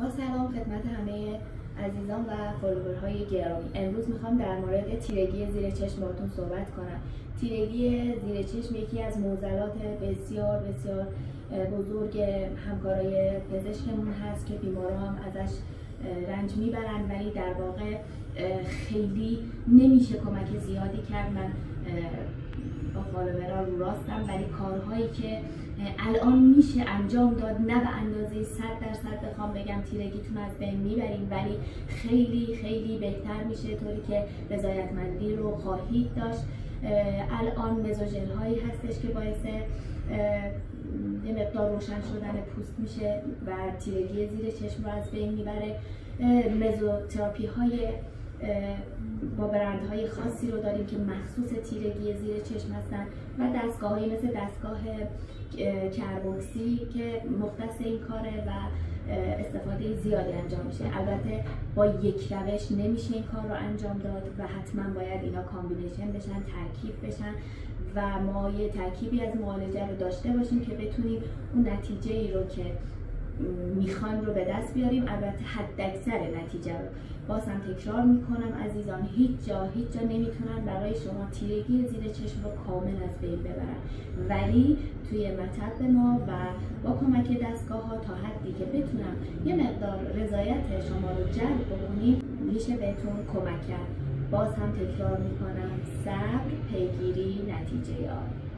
با سلام خدمت همه عزیزان و فالوورهای گرامی. امروز میخوام در مورد تیرگی زیر چشم باهاتون صحبت کنم. تیرگی زیر چشم یکی از معضلات بسیار بسیار بزرگ همکارای پزشکمون هست که بیمارا هم ازش رنج میبرن، ولی در واقع خیلی نمیشه کمک زیادی کرد. من با فالوورها رو راستم، ولی کارهایی که الان میشه انجام داد، نه به اندازه 100% بخوام بگم تیرگیتون از بین میبریم، ولی خیلی خیلی بهتر میشه، طوری که رضایتمندی رو خواهید داشت. الان مزوژل هایی هستش که باعث یه مقدار روشن شدن پوست میشه و تیرگی زیر چشم رو از بین میبره. مزوتراپی های با برندهای خاصی رو داریم که مخصوص تیرگی زیر چشم هستن و دستگاه‌هایی مثل دستگاه کربوکسی که مختص این کاره و استفاده زیادی انجام میشه. البته با یک روش نمیشه این کار رو انجام داد و حتما باید اینا کامبینیشن بشن، ترکیب بشن و ما یه ترکیبی از معالجه رو داشته باشیم که بتونیم اون نتیجه ای رو که میخوایم رو به دست بیاریم. البته حداکثر نتیجه رو باز هم تکرار میکنم عزیزان، هیچ جا نمیتونن برای شما تیرگی زیر چشم رو کامل از بین ببرن، ولی توی مطب ما و با کمک دستگاه ها تا حدی که بتونم یه مقدار رضایت شما رو جلب بکنیم میشه بهتون کمک کرد. باز هم تکرار میکنم، صبر، پیگیری، نتیجه یابی.